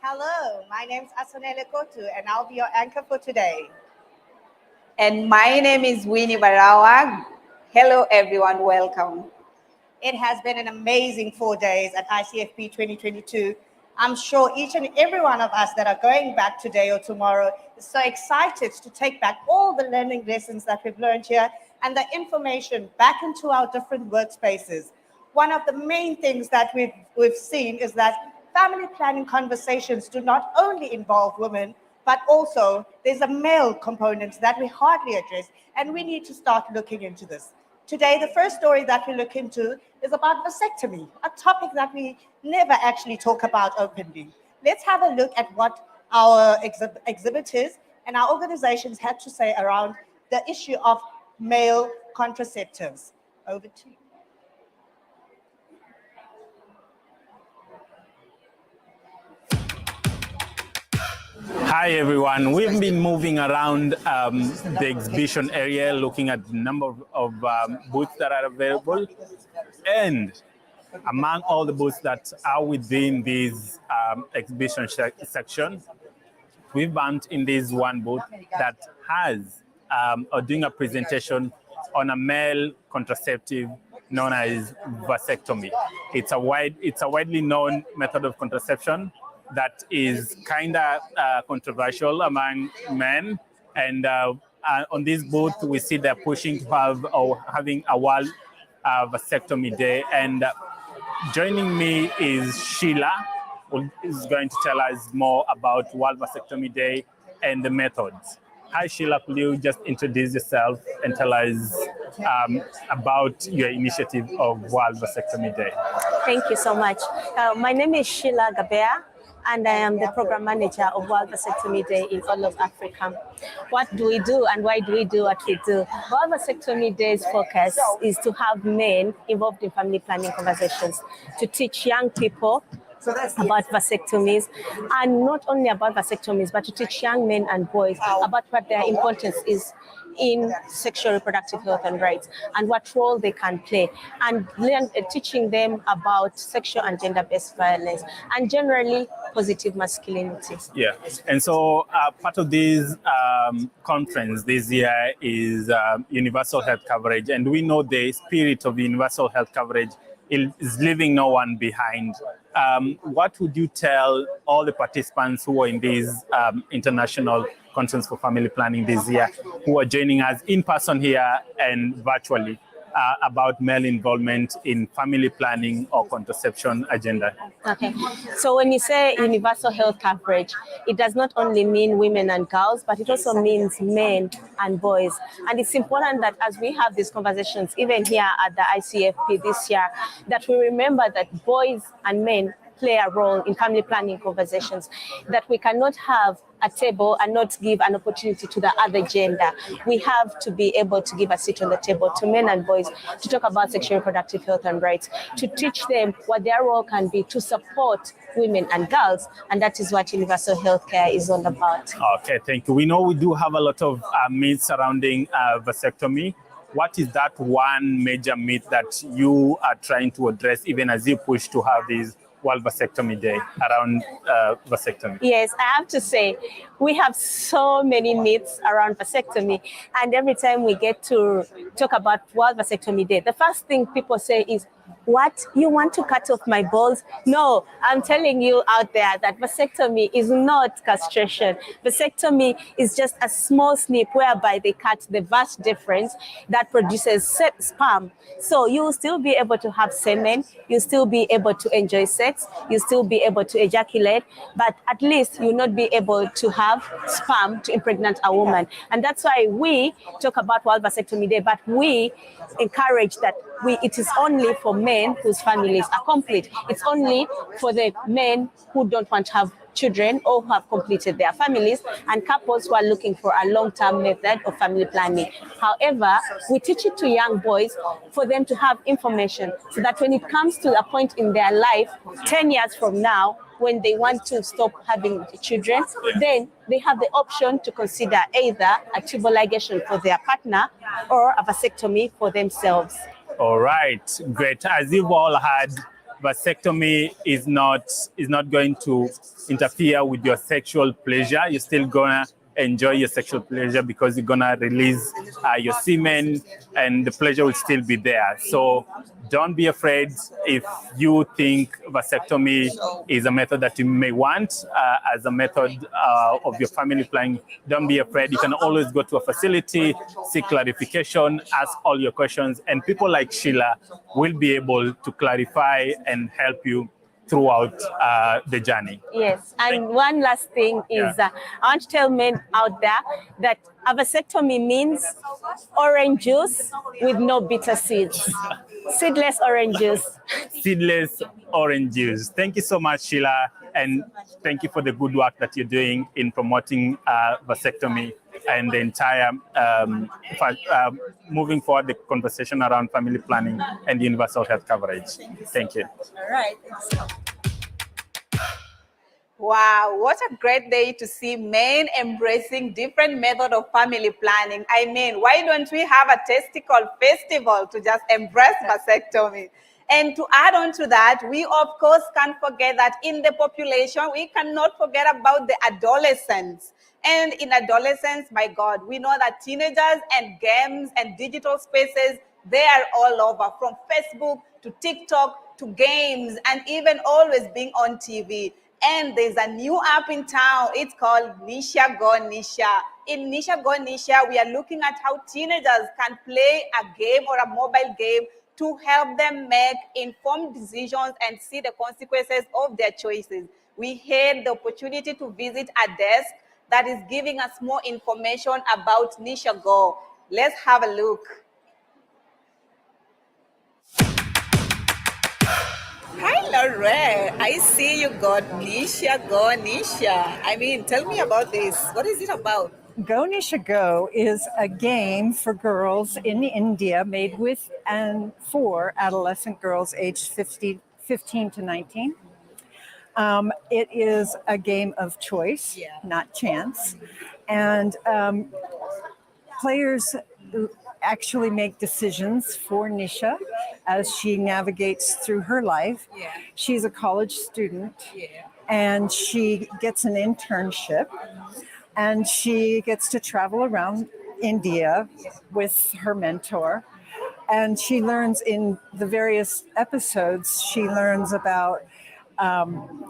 Hello, my name is Asonele Kotu, and I'll be your anchor for today. And my name is Winnie Barawa. Hello, everyone. Welcome. It has been an amazing 4 days at ICFP 2022. I'm sure each and every one of us that are going back today or tomorrow is so excited to take back all the learning lessons that we've learned here and the information back into our different workspaces. One of the main things that we've seen is that family planning conversations do not only involve women, but also there's a male component that we hardly address, and we need to start looking into this. Today, the first story that we look into is about vasectomy, a topic that we never actually talk about openly. Let's have a look at what our exhibitors and our organizations had to say around the issue of male contraceptives. Over to you. Hi everyone, we've been moving around the exhibition area looking at the number of booths that are available, and among all the booths that are within this exhibition section, we've bumped in this one booth that has doing a presentation on a male contraceptive known as vasectomy. It's a widely known method of contraception that is kind of controversial among men. And on this booth, we see they're pushing to have or having a World Vasectomy Day. And joining me is Sheila, who is going to tell us more about World Vasectomy Day and the methods. Hi, Sheila, could you just introduce yourself and tell us about your initiative of World Vasectomy Day? Thank you so much. My name is Sheila Gabea, and I am the program manager of World Vasectomy Day in all of Africa. What do we do and why do we do what we do? World Vasectomy Day's focus is to have men involved in family planning conversations, to teach young people about vasectomies, and not only about vasectomies, but to teach young men and boys about what their importance is in sexual reproductive health and rights and what role they can play, and teaching them about sexual and gender-based violence and generally positive masculinity. Yeah, and so part of this conference this year is universal health coverage, and we know the spirit of universal health coverage is leaving no one behind. What would you tell all the participants who are in this international conference for family planning this year, who are joining us in person here and virtually, about male involvement in family planning or contraception agenda? Okay, so when you say universal health coverage, it does not only mean women and girls, but it also means men and boys. And it's important that as we have these conversations, even here at the ICFP this year, that we remember that boys and men play a role in family planning conversations, that we cannot have a table and not give an opportunity to the other gender. We have to be able to give a seat on the table to men and boys to talk about sexual reproductive health and rights, to teach them what their role can be to support women and girls, and that is what universal healthcare is all about. Okay, thank you. We know we do have a lot of myths surrounding vasectomy. What is that one major myth that you are trying to address even as you push to have this World Vasectomy Day around vasectomy? Yes, I have to say, we have so many myths around vasectomy, and every time we get to talk about World Vasectomy Day, the first thing people say is, What, you want to cut off my balls? No, I'm telling you out there that vasectomy is not castration. Vasectomy is just a small snip whereby they cut the vast difference that produces sperm. So you will still be able to have semen, you'll still be able to enjoy sex, you'll still be able to ejaculate, but at least you'll not be able to have sperm to impregnate a woman. And that's why we talk about World Vasectomy Day, but we encourage that it is only for men whose families are complete. It's only for the men who don't want to have children or who have completed their families, and couples who are looking for a long-term method of family planning. However, we teach it to young boys for them to have information so that when it comes to a point in their life, 10 years from now, when they want to stop having children, then they have the option to consider either a tubal ligation for their partner or a vasectomy for themselves. All right, great. As you've all heard, vasectomy is not going to interfere with your sexual pleasure. You're still gonna enjoy your sexual pleasure because you're gonna release your semen, and the pleasure will still be there. So don't be afraid if you think vasectomy is a method that you may want as a method of your family planning. Don't be afraid. You can always go to a facility, seek clarification, ask all your questions, and people like Sheila will be able to clarify and help you throughout the journey. Yes, and one last thing is I want to tell men out there that a vasectomy means orange juice with no bitter seeds. Seedless orange juice. Seedless orange juice. Thank you so much, Sheila, and thank you for the good work that you're doing in promoting vasectomy and the entire moving forward the conversation around family planning and universal health coverage. Thank you. All right. Wow, what a great day to see men embracing different methods of family planning. I mean, why don't we have a testicle festival to just embrace vasectomy? And to add on to that, we of course can't forget that in the population, we cannot forget about the adolescents. And in adolescence, my God, we know that teenagers and games and digital spaces, they are all over, from Facebook to TikTok to games and even always being on TV. And there's a new app in town. It's called Nisha Go Nisha. In Nisha Go Nisha, we are looking at how teenagers can play a game or a mobile game to help them make informed decisions and see the consequences of their choices. We had the opportunity to visit a desk that is giving us more information about Nisha Go. Let's have a look. Hi, Lorraine. I see you got Nisha Go Nisha. I mean, tell me about this. What is it about? Go Nisha Go is a game for girls in India made with and for adolescent girls aged 15 to 19. It is a game of choice, not chance. And players actually make decisions for Nisha as she navigates through her life. She's a college student and she gets an internship and she gets to travel around India with her mentor. And she learns in the various episodes, she learns about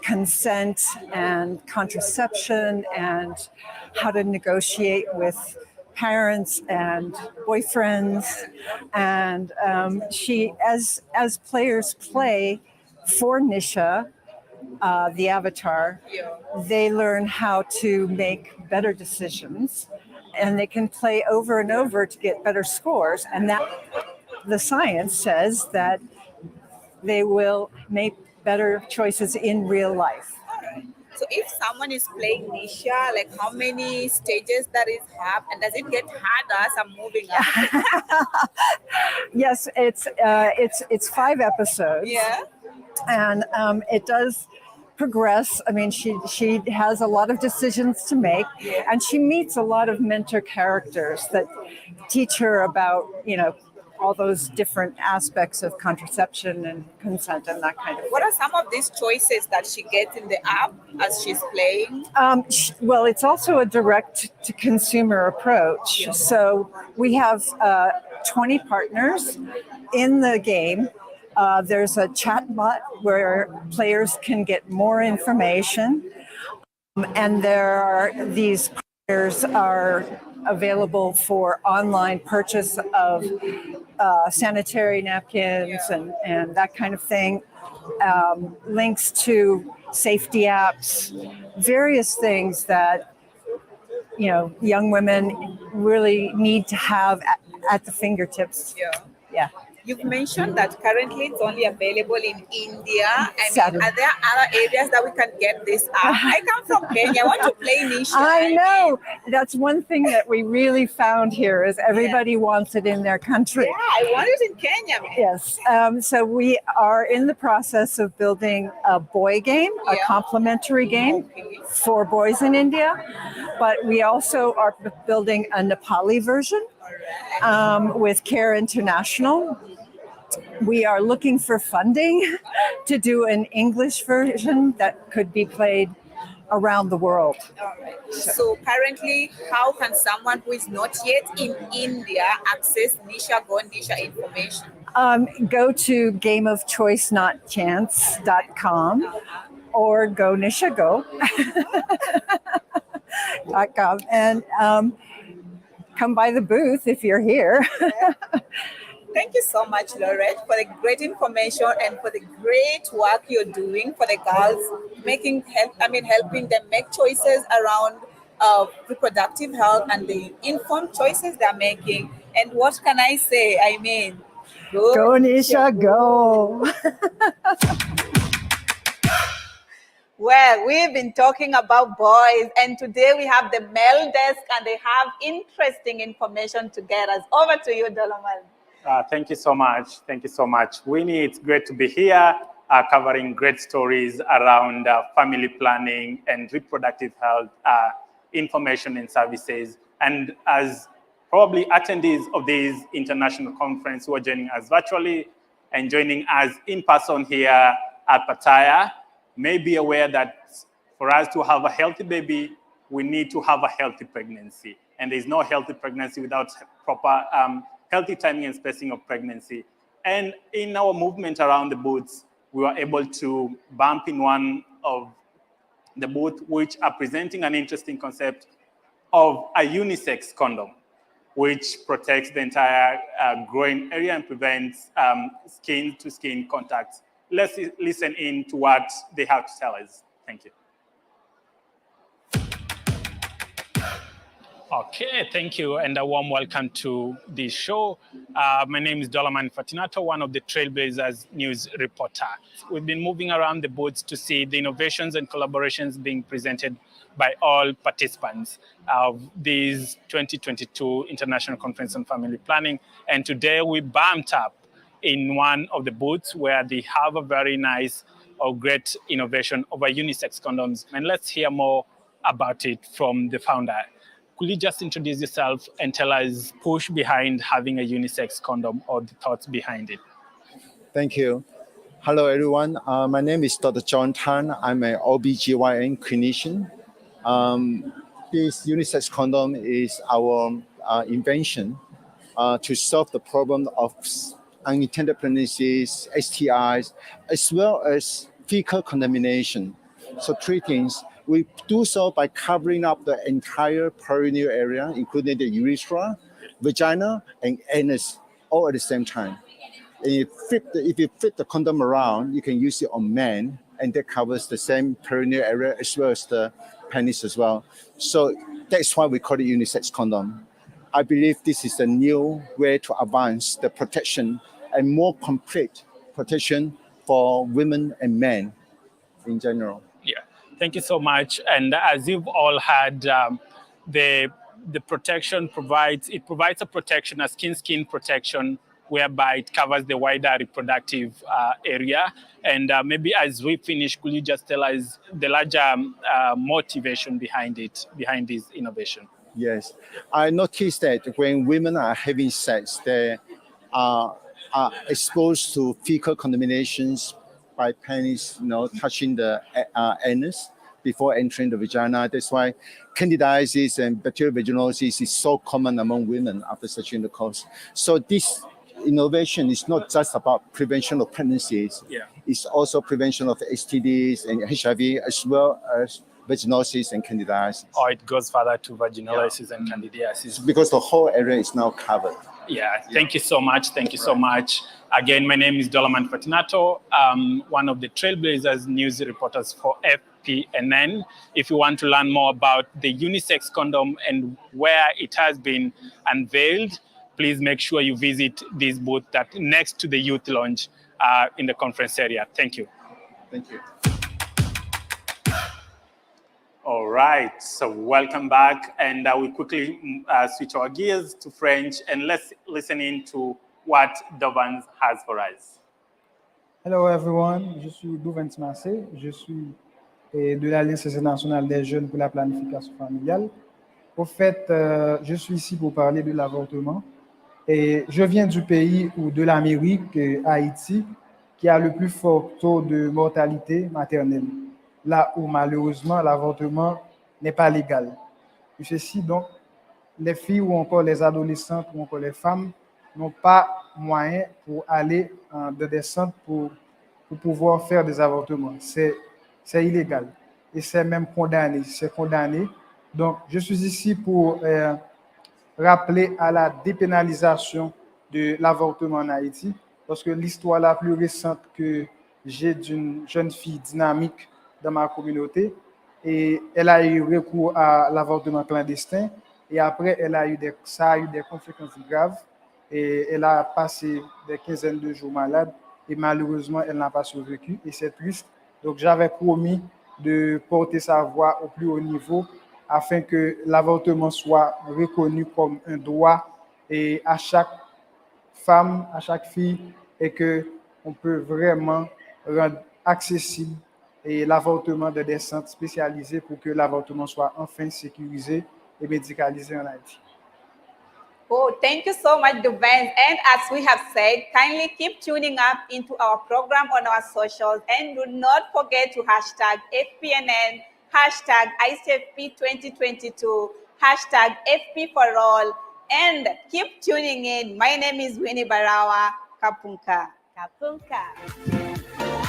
consent and contraception and how to negotiate with parents and boyfriends, and she, as players play for Nisha, the avatar, they learn how to make better decisions, and they can play over and over to get better scores. And that the science says that they will make better choices in real life. So if someone is playing Nisha, like how many stages that is have, and does it get harder as I'm moving up? Yes, it's 5 episodes. And it does progress. I mean, she has a lot of decisions to make, and she meets a lot of mentor characters that teach her about, all those different aspects of contraception and consent and that kind of thing. What are some of these choices that she gets in the app as she's playing? Well, it's also a direct-to-consumer approach. So we have 20 partners in the game, There's a chat bot where players can get more information. And these players are available for online purchase of sanitary napkins and that kind of thing. Links to safety apps, various things that young women really need to have at the fingertips. Yeah. You've mentioned that currently it's only available in India. Saturday. Are there other areas that we can get this app? I come from Kenya. I want to play Nisha. I know. That's one thing that we really found here is everybody wants it in their country. Yeah, I want it in Kenya. Man. Yes. So we are in the process of building a boy game, a complementary game for boys in India. But we also are building a Nepali version with Care International. We are looking for funding to do an English version that could be played around the world. All right. So currently, how can someone who is not yet in India access Nisha Go Nisha information? Go to gameofchoicenotchance.com or go Nisha Go.com and come by the booth if you're here. Thank you so much, Laurette, for the great information and for the great work you're doing for the girls, helping them make choices around reproductive health and the informed choices they're making. And what can I say? Go Nisha, go. Well, we've been talking about boys, and today we have the male desk, and they have interesting information to get us. Over to you, Dolaman. Thank you so much. Thank you so much. Winnie, it's great to be here covering great stories around family planning and reproductive health information and services. And as probably attendees of this international conference who are joining us virtually and joining us in person here at Pattaya, may be aware that for us to have a healthy baby, we need to have a healthy pregnancy. And there's no healthy pregnancy without proper healthy timing and spacing of pregnancy. And in our movement around the booths, we were able to bump in one of the booths which are presenting an interesting concept of a unisex condom, which protects the entire growing area and prevents skin-to-skin contact. Let's listen in to what they have to tell us. Thank you. Okay, thank you, and a warm welcome to this show. My name is Dolaman Fatinato, one of the Trailblazers news reporter. We've been moving around the booths to see the innovations and collaborations being presented by all participants of this 2022 International Conference on Family Planning. And today we bumped up in one of the booths where they have a very nice or great innovation of a unisex condoms. And let's hear more about it from the founder. Could you just introduce yourself and tell us push behind having a unisex condom or the thoughts behind it? Thank you. Hello, everyone. My name is Dr. John Tan. I'm an OBGYN clinician. This unisex condom is our invention to solve the problem of unintended pregnancies, STIs, as well as fecal contamination. So 3 things. We do so by covering up the entire perineal area, including the urethra, vagina, and anus, all at the same time. And if you flip the condom around, you can use it on men, and that covers the same perineal area as well as the penis as well. So that's why we call it unisex condom. I believe this is a new way to advance the protection and more complete protection for women and men in general. Yeah, thank you so much. And as you've all had, the protection provides a protection, a skin protection, whereby it covers the wider reproductive area. And maybe as we finish, could you just tell us the larger motivation behind this innovation? Yes, I noticed that when women are having sex, they are exposed to fecal contaminations by penis, touching the anus before entering the vagina. That's why candidiasis and bacterial vaginosis is so common among women after sexual intercourse. So this innovation is not just about prevention of pregnancies. Yeah. It's also prevention of STDs and HIV, as well as vaginosis and candidiasis. Or it goes further to vaginosis and candidiasis. Because the whole area is now covered. Yeah, thank you so much. Thank you so much. Again, my name is Dolaman Fatinato, one of the Trailblazers news reporters for FPNN. If you want to learn more about the unisex condom and where it has been unveiled, please make sure you visit this booth that next to the youth lounge in the conference area. Thank you. Thank you. All right, so welcome back, and we quickly switch our gears to French, and let's listen in to what Dovans has for us. Hello everyone, je suis Dovans Massé, je suis de l'Alliance nationale des jeunes pour la planification familiale. Au fait, je suis ici pour parler de l'avortement. Et je viens du pays ou de l'Amérique, Haïti, qui a le plus fort taux de mortalité maternelle, là où malheureusement l'avortement n'est pas légal. Et ceci, donc, les filles ou encore les adolescentes ou encore les femmes n'ont pas moyen pour aller dans des centres pour pouvoir faire des avortements. C'est illégal et c'est même condamné. C'est condamné. Donc, je suis ici pour rappeler à la dépénalisation de l'avortement en Haïti, parce que l'histoire la plus récente que j'ai d'une jeune fille dynamique dans ma communauté, et elle a eu recours à l'avortement clandestin, et après, ça a eu des conséquences graves, et elle a passé des quinzaines de jours malade, et malheureusement, elle n'a pas survécu, et c'est triste. Donc, j'avais promis de porter sa voix au plus haut niveau afin que l'avortement soit reconnu comme un droit et à chaque femme, à chaque fille, et qu'on peut vraiment rendre accessible et l'avortement de des centres spécialisés pour que l'avortement soit enfin sécurisé et médicalisé en Haïti. Oh, thank you so much, Duvans. And as we have said, kindly keep tuning up into our program on our socials, and do not forget to hashtag FPNN, hashtag ICFP 2022, hashtag FP for all, and keep tuning in. My name is Winnie Barawa Kapunka. Kapunka.